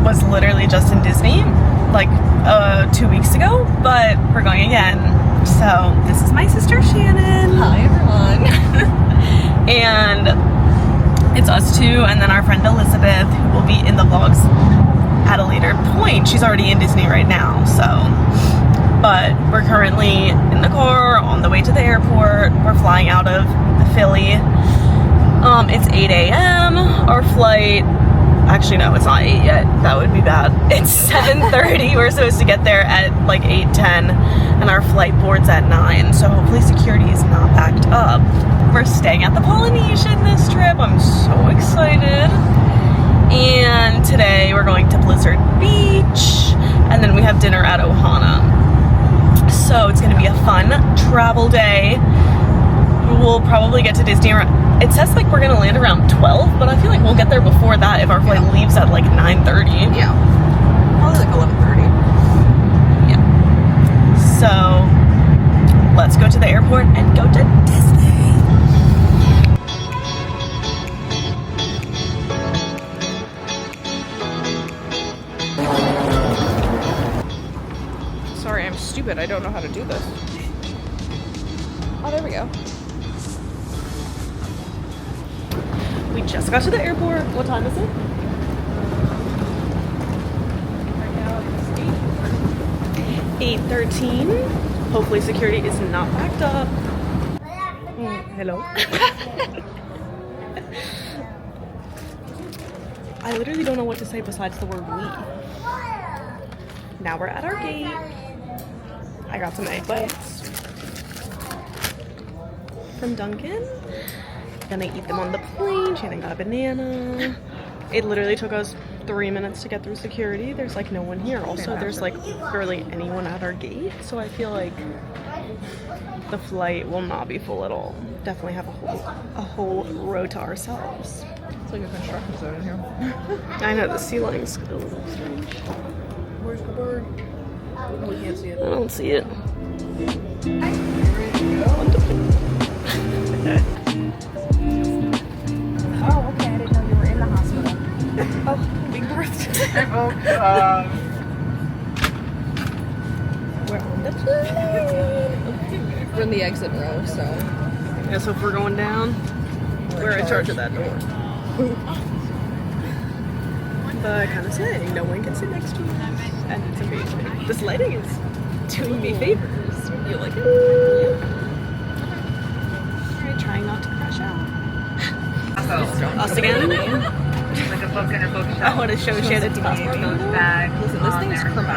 was literally just in Disney like 2 weeks ago, but we're going again. So this is my sister Shannon. Hi everyone. And it's us two, and then our friend Elizabeth, who will be in the vlogs at a later point. She's already in Disney right now, so. But we're currently in the car on the way to the airport. We're flying out of Philly. It's 8 a.m. Our flight, actually no, it's not 8 yet. That would be bad. It's 7:30. We're supposed to get there at like 8:10, and our flight boards at 9. So hopefully security is not backed up. We're staying at the Polynesian this trip. I'm so excited. And today we're going to Blizzard Beach, and then we have dinner at Ohana. So it's going to be a fun travel day. We'll probably get to Disney around, it says like we're going to land around 12, but I feel like we'll get there before that if our flight leaves at like 9:30. Yeah. Probably like 11:30. Yeah. So let's go to the airport and go to Disney. Sorry, I'm stupid. I don't know how to do this. Oh, there we go. We just got to the airport. What time is it? Right now it's 8:13. Hopefully security is not backed up. Hello. I literally don't know what to say besides the word we. Now we're at our gate. I got some egg bites from Dunkin'. Gonna eat them on the plane. Shannon got a banana. It literally took us 3 minutes to get through security. There's like no one here. Also, there's like barely anyone at our gate, so I feel like the flight will not be full at all. Definitely have a whole row to ourselves. It's like a construction zone in here. I know, the ceiling's a little strange. Where's the bird? We can't see it. I don't see it. Oh, okay. I didn't know you were in the hospital. Oh, big birth. We're on the plane. We're in the exit row, so. Yeah, so if we're going down, we're in charge of that door. But kind of saying, no one can sit next to us, and it's amazing. This lighting is doing me favors. You like it? Alright, trying not to crash out. Us again? With a book and a bookshelf. I want to show Shannon's passport. Those bags. Listen, this thing is criminal. You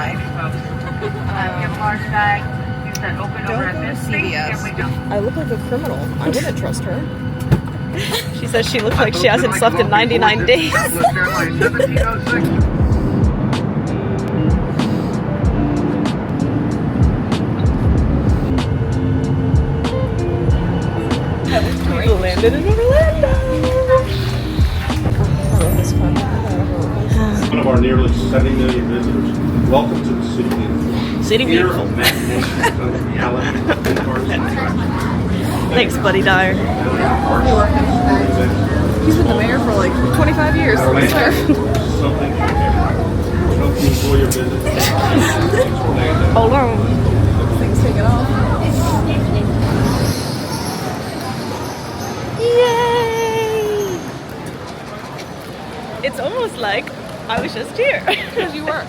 have a large bag. You said open over at this space. CVS. And we don't. I look like a criminal. I wouldn't trust her. She says she looks like she hasn't slept in 99 days. Southwest Airlines 1706. We landed in Orlando. One of our nearly 70 million visitors. Welcome to the city. City Here beautiful. of matinees, of reality, and parks and attractions. Thanks, Buddy Dyer. He's been the mayor for like 25 years. I swear. Something for everyone. We hope you enjoy your visit. Hold on. Things taken off. Yay! It's almost like I was just here. Because you were.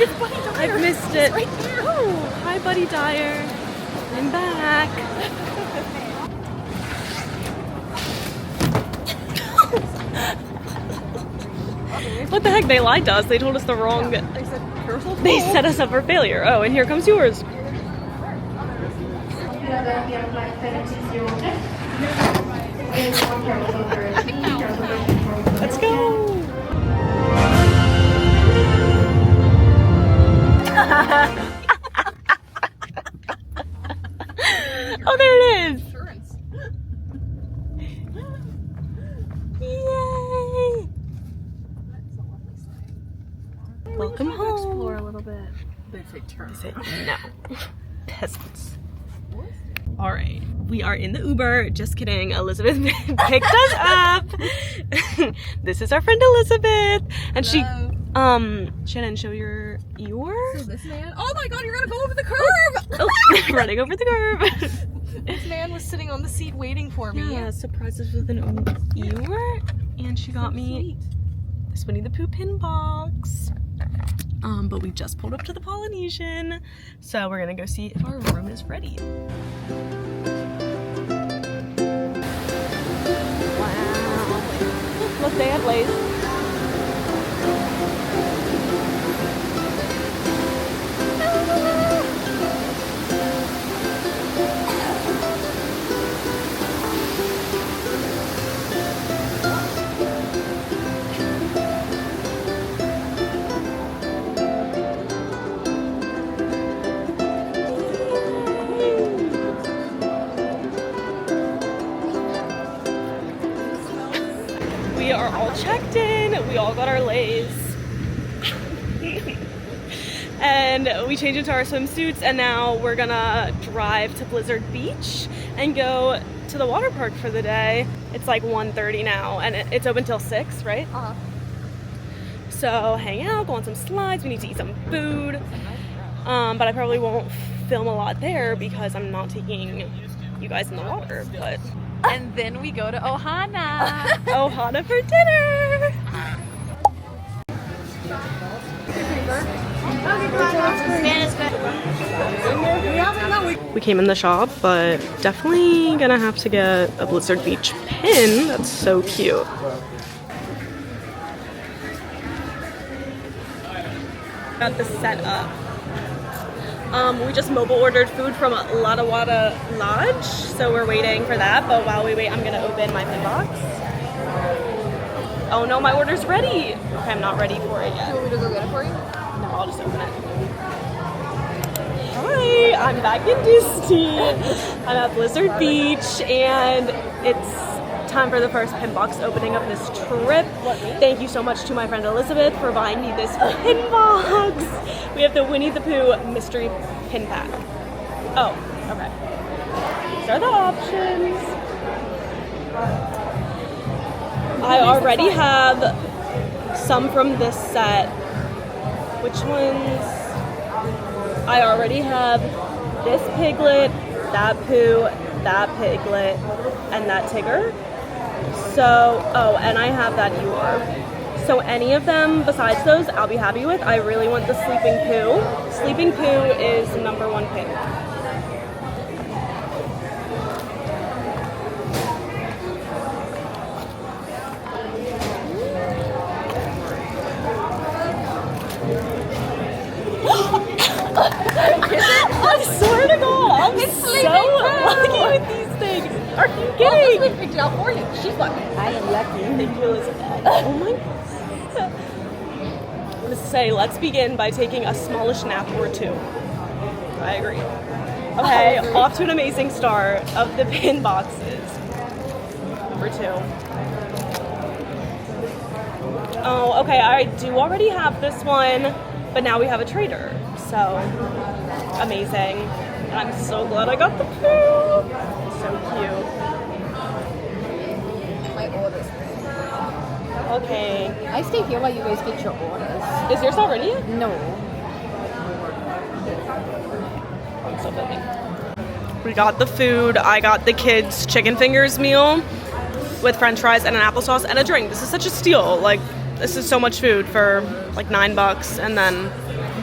It's Buddy Dyer. I've missed it. Right there. Oh, hi, Buddy Dyer. I'm back. What the heck? They lied to us. They told us the wrong. They said, careful. They set us up for failure. Oh, and here comes yours. Let's go. Oh, there it is. Insurance. Yay. Welcome home. Explore a little bit. They take turns. Is it? No. Peasants. All right, we are in the Uber. Just kidding. Elizabeth picked us up. This is our friend Elizabeth, and Hello. Shannon, show your. So this man, oh my god, you're gonna go over the curb! Oh, running over the curb. This man was sitting on the seat waiting for me. Yeah, surprised us with an Uber, and she got me this Winnie the Pooh pin box. But we just pulled up to the Polynesian, so we're gonna go see if our room is ready. Wow. Let's stay at Blaze. We are all checked in. We all got our lays. And we changed into our swimsuits, and now we're gonna drive to Blizzard Beach and go to the water park for the day. It's like 1:30 now, and it's open till 6, right? Uh-huh. So hang out, go on some slides. We need to eat some food. But I probably won't film a lot there because I'm not taking you guys in the water, but And then we go to Ohana. Ohana for dinner. We came in the shop, but definitely gonna have to get a Blizzard Beach pin. That's so cute. Got the set up. We just mobile ordered food from Lada Wada Lodge, so we're waiting for that. But while we wait, I'm gonna open my pin box. Oh no, my order's ready. Okay, I'm not ready for it yet. You want me to go get it for you? No, I'll just open it. Hi, I'm back in Disney. I'm at Blizzard Beach, and it's time for the first pin box opening of this trip. Thank you so much to my friend Elizabeth for buying me this pin box. We have the Winnie the Pooh mystery pin pack. Oh, okay. These are the options. I already have some from this set. Which ones? I already have this Piglet, that Pooh, that Piglet, and that Tigger. So, oh, and I have that Eeyore. So any of them besides those, I'll be happy with. I really want the Sleeping Pooh. Sleeping Pooh is #1 pin. I swear to God, I'm so lucky with these things. Are you kidding? We picked it out for you. She's lucky. I am lucky. Thank you, Elizabeth. Oh my God. Let's say, let's begin by taking a smallish nap or two. I agree. Okay, off to an amazing start of the pin boxes. Number 2. Oh, okay, I do already have this one, but now we have a trader. So, amazing. And I'm so glad I got the Pooh. So cute. My orders. Okay. I stay here while you guys get your orders. Is yours all ready? No. I'm so filming. We got the food. I got the kids' chicken fingers meal with french fries and an applesauce and a drink. This is such a steal. Like, this is so much food for like $9, and then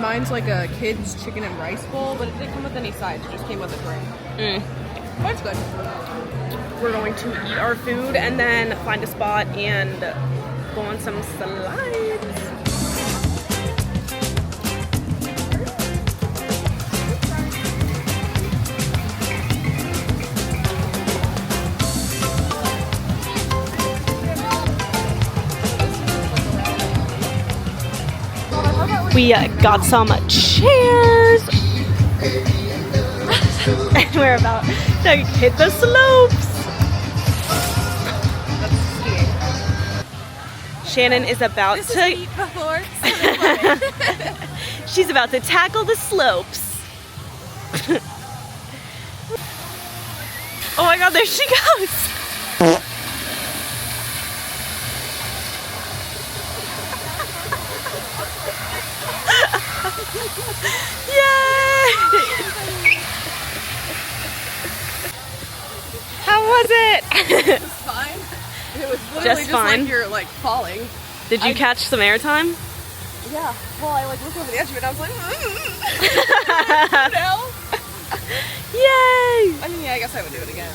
Mine's like a kid's chicken and rice bowl, but it didn't come with any sides. It just came with a drink. But it's good. we're going to eat our food and then find a spot and go on some slides. We got some chairs and we're about to hit the slopes. Shannon is about to she's about to tackle the slopes. Oh my god, there she goes! Yay! How was it? It was fine. It was literally just fine. like you're like falling. Did you catch some airtime? Yeah. Well, I like looked over the edge of it and I was like, no. Yay! I mean, yeah, I guess I would do it again.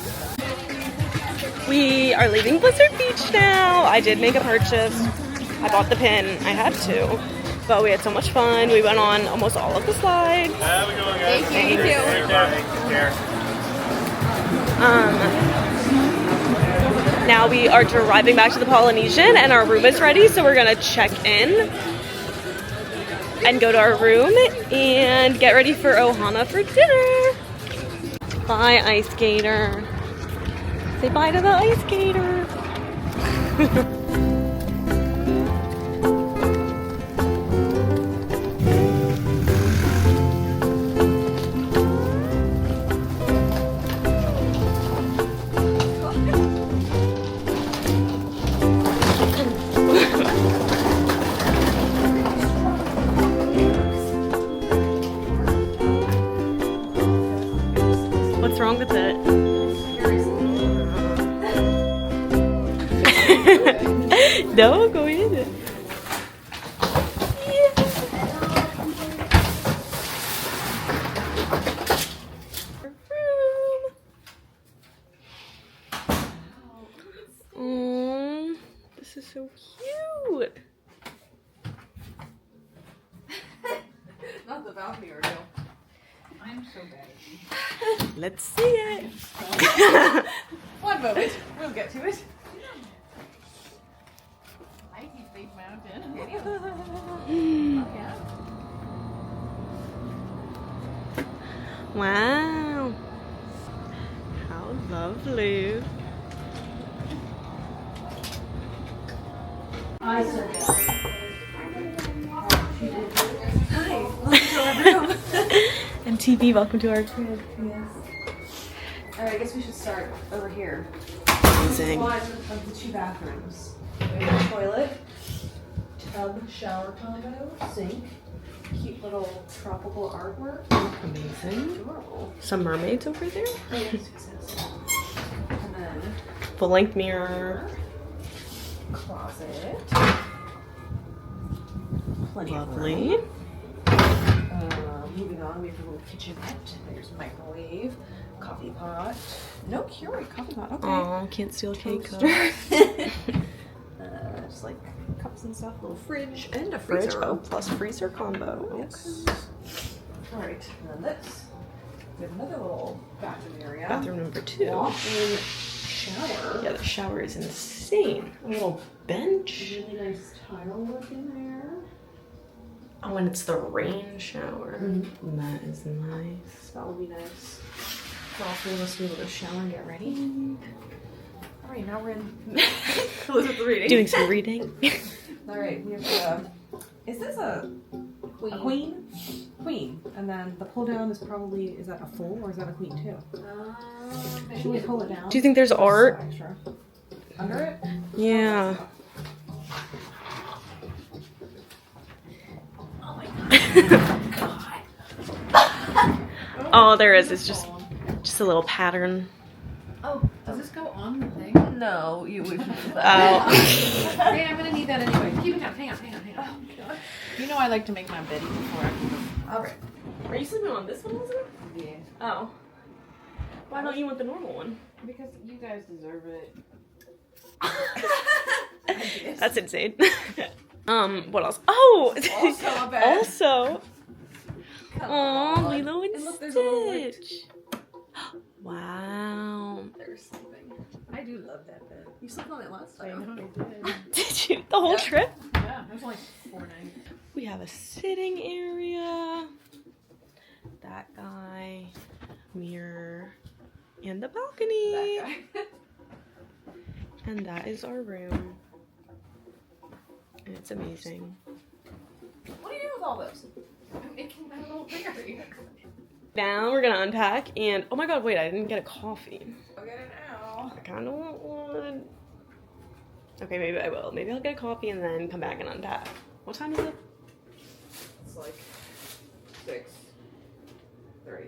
We are leaving Blizzard Beach now. I did make a purchase. I bought the pin. I had to. But we had so much fun. We went on almost all of the slides. Have a good one, guys. Thank you. Take care. Now we are driving back to the Polynesian and our room is ready, so we're gonna check in and go to our room and get ready for Ohana for dinner. Bye, ice skater. Say bye to the ice skater. What's wrong with it? No, go in. Oh, this is so cute. Not the balcony ordeal. I'm so bad. Let's see it. One moment. We'll get to it. Icy Space Mountain. Wow. How lovely. MTV, welcome to our crib. Alright, I guess we should start over here. Amazing. One of the 2 bathrooms. We have a toilet, tub, shower combo, sink, cute little tropical artwork. Amazing. Adorable. Some mermaids over there. And then Full length mirror. closet. Plenty Lovely. of room. Moving on, we have a little kitchenette. There's a microwave, coffee pot. No Keurig coffee pot. Okay. Aw, can't steal cake. Toaster. Just like cups and stuff. Little fridge and a Fridge, freezer. oh, plus freezer combo. Yes. All right, and then this. We have another little bathroom area. Bathroom number 2. Walk-in shower. Yeah, the shower is insane. A little bench. Really nice tile work in there. Oh, and it's the rain shower. That is nice. That would be nice. For all 3 of us to be able to shower and get ready. All right, now we're in. Elizabeth reading. Doing some reading. All right, we have. Is this a queen? A queen? Queen. And then the pull down is probably. Is that a full or is that a queen too? Should we pull it down? Do you think there's art? Extra. Under it? Yeah. Oh, there is. It's just a little pattern. Oh, does this go on the thing? No, you would. Oh. Hey, I'm gonna need that anyway. Keep it down. Hang on. You know I like to make my bedding before I move. All right. Are you sleeping on this one, Elizabeth? Yeah. Oh. Why don't you want the normal one? Because you guys deserve it. That's insane. What else? Oh! Also a bed. Also. Come Aw, on. Lilo and look, there's a little, like, Stitch. Wow. They're sleeping. I do love that bed. You slept on it last I time. know I did. Did you? The whole trip? Yeah, it was only 4 nights. We have a sitting area. That guy. Mirror. And the balcony. That guy. And that is our room. And it's amazing. What do you do with all those? I'm making my little bigger. Now we're gonna unpack and oh my god, wait, I didn't get a coffee. Okay. kind of want one. Okay, maybe I will. Maybe I'll get a coffee and then come back and unpack. What time is it? It's like 6:30.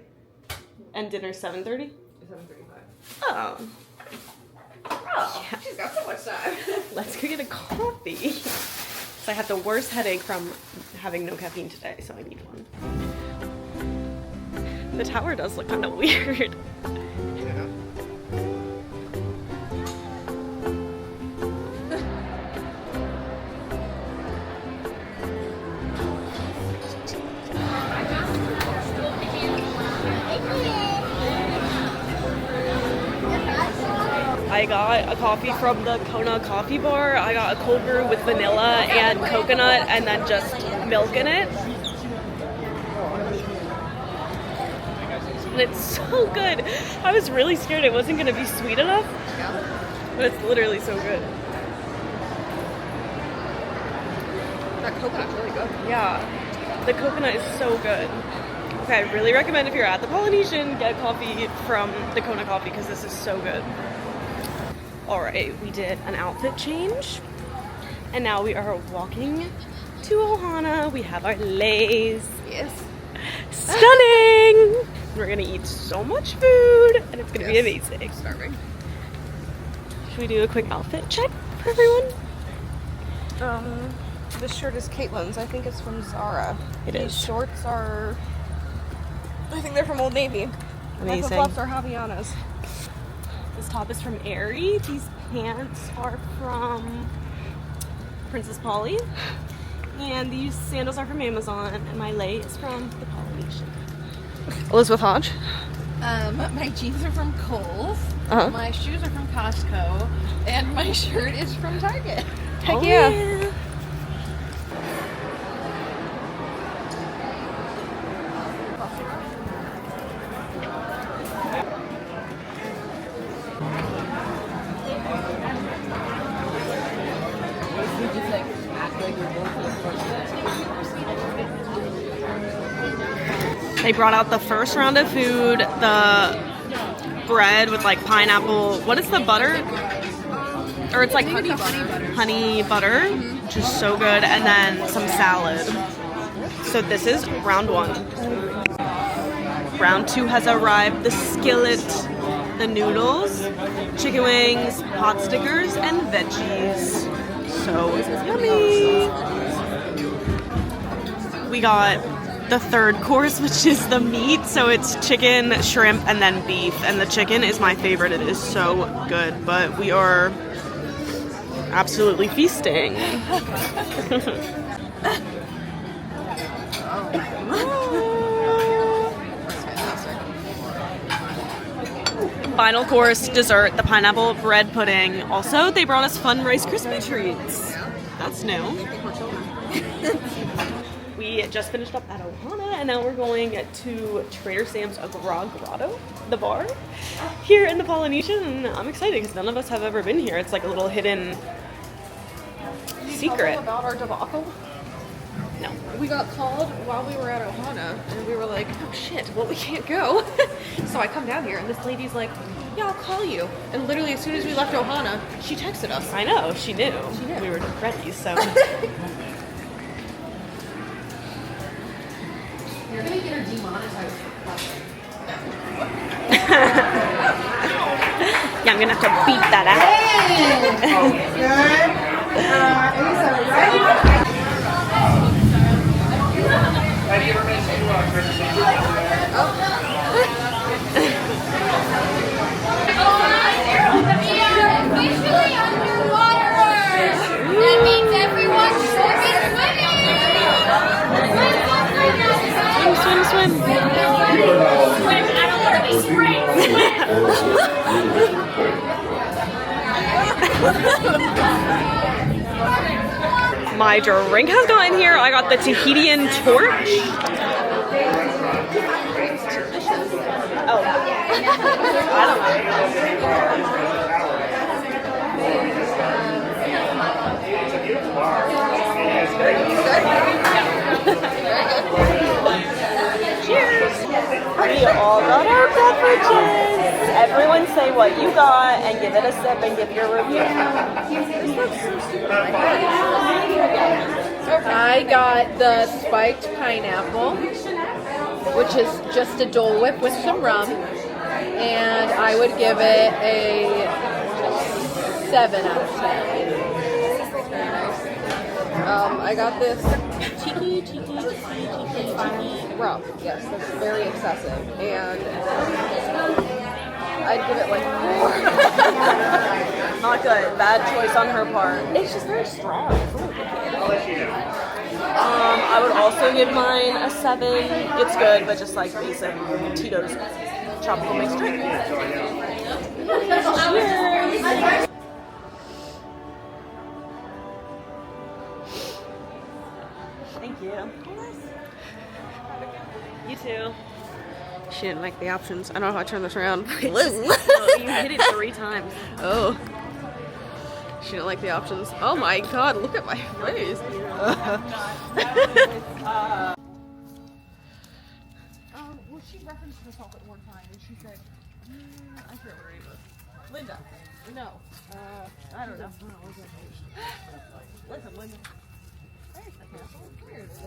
And dinner's 7:30? 7:35. Oh. Oh, Yeah. she's got so much time. Let's go get a coffee. So I had the worst headache from having no caffeine today, so I need one. The tower does look kind of weird. Yeah. I got a coffee from the Kona coffee bar. I got a cold brew with vanilla and coconut and then just milk in it. And it's so good. I was really scared it wasn't going to be sweet enough, but it's literally so good. That coconut's really good. Yeah, the coconut is so good. Okay, I really recommend if you're at the Polynesian, get coffee from the Kona coffee because this is so good. Alright, we did an outfit change, and now we are walking to Ohana. We have our leis. Yes. Stunning! We're gonna eat so much food, and it's gonna be amazing. Starving. Should we do a quick outfit check for everyone? This shirt is Caitlin's. I think it's from Zara. It These is. shorts are, I think they're from Old Navy. Amazing. The flip-flops are Javianas. This top is from Aerie. These pants are from Princess Polly. And these sandals are from Amazon. And my lei is from the Polynesian. Elizabeth Hodge. My jeans are from Kohl's. Uh-huh. My shoes are from Costco. And my shirt is from Target. Heck Oh, yeah. They brought out the first round of food, the bread with like pineapple. What is the butter? Or it's like honey butter, which is so good, and then some salad. So this is round one. Round two has arrived. The skillet, the noodles, chicken wings, pot stickers, and veggies. So yummy. We got the third course, which is the meat. So it's chicken, shrimp, and then beef. And the chicken is my favorite. It is so good. But we are absolutely feasting. Final course, dessert, the pineapple bread pudding. Also, they brought us fun Rice Krispie treats. That's new. We just finished up at Ohana, and now we're going to Trader Sam's Grotto, the bar, here in the Polynesian. And I'm excited because none of us have ever been here. It's like a little hidden secret. About our debacle. No. We got called while we were at Ohana, and we were like, oh shit, well we can't go. So I come down here, and this lady's like, yeah, I'll call you. And literally as soon as we left Ohana, she texted us. I know, she knew. She knew. We were ready, so. You're gonna get her demonetized for cussing. Yeah, I'm gonna have to beat that Have you ever been to Officially underwater. That means everyone's swimming. Swim, swim, swim. Swim. I don't want to be sprayed. My drink has gotten here. I got the Tahitian torch. Oh. I don't know. Cheers. We all got our beverages. Everyone say what you got and give it a sip and give your review. I got the spiked pineapple, which is just a Dole Whip with some rum, and I would give it a 7 out of 10. I got this tiki rum. Yes, that's very excessive, and I'd give it like 4. Not good. Bad choice on her part. It's just very strong. I would also give mine a 7. It's good, but just like basic Tito's tropical mixed drink. Cheers. Thank you. You too. She didn't like the options. I don't know how to turn this around. You hit it 3 times. Oh. She didn't like the options. Oh my god, look at my face. Well, she referenced herself at one time, and she said, I forget what her name was. Linda. No. I don't know. Listen, Linda. There's the castle. There it is.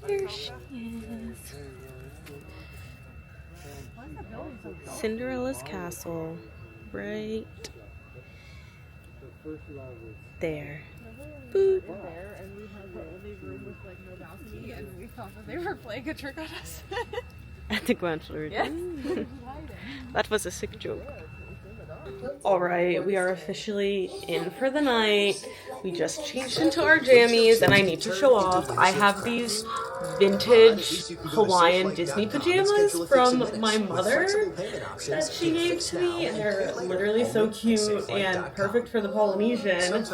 There she is. Cinderella's castle. Right there. Boop. There, and we had the only room with like no balcony, and we thought that they were playing a trick on us. At the Grandfleur. Yes. That was a sick joke. Alright, we are officially in for the night. We just changed into our jammies and I need to show off. I have these vintage Hawaiian Disney pajamas from my mother that she gave to me, and they're literally so cute and perfect for the Polynesian.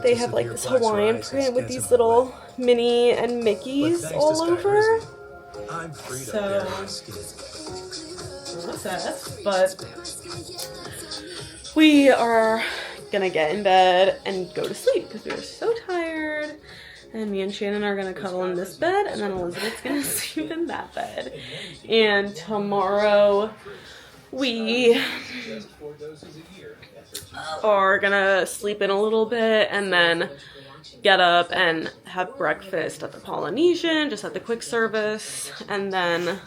They have like this Hawaiian print with these little Minnie and Mickeys all over. So obsessed, but we are gonna get in bed and go to sleep because we are so tired. And me and Shannon are gonna cuddle in this bed, and then Elizabeth's gonna sleep in that bed. And tomorrow we are gonna sleep in a little bit and then get up and have breakfast at the Polynesian, just at the quick service, and then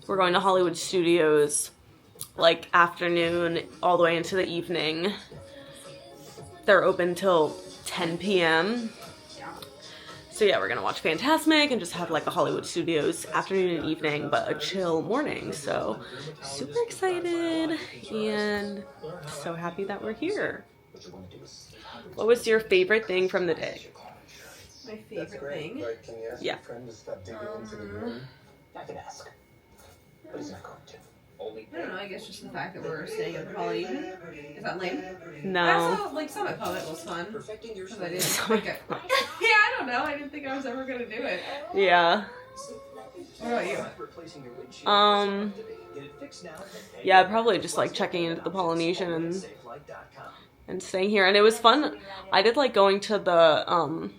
we're going to Hollywood Studios like afternoon all the way into the evening. They're open till 10 p.m. So yeah, we're gonna watch Fantasmic and just have like a Hollywood Studios afternoon and evening, but a chill morning. So super excited and so happy that we're here. What was your favorite thing from the day? My favorite thing? Yeah. I don't know, I guess just the fact that we're staying at the Polynesian. Is that lame? No. I also, like, Summit Poet was fun. Because I didn't think yeah, I don't know. I didn't think I was ever going to do it. Yeah. What about you? Yeah, probably just like checking into the Polynesian and staying here. And it was fun. I did like going to the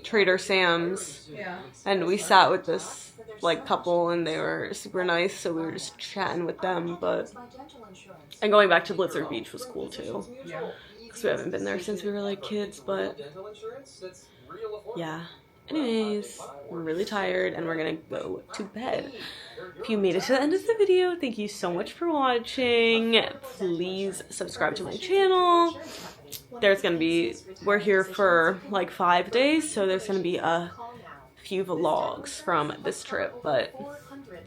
Trader Sam's. Yeah. And we sat with this like couple and they were super nice, so we were just chatting with them. But and going back to Blizzard Beach was cool too, because we haven't been there since we were like kids. But yeah, anyways, we're really tired and we're gonna go to bed. If you made it to the end of the video, thank you so much for watching. Please subscribe to my channel. There's gonna be, we're here for like 5 days, so there's gonna be a few vlogs from this trip, but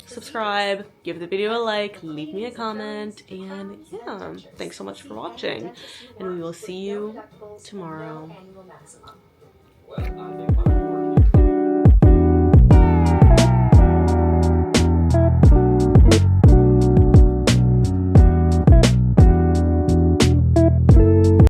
subscribe, give the video a like, leave me a comment, and yeah, thanks so much for watching, and we will see you tomorrow.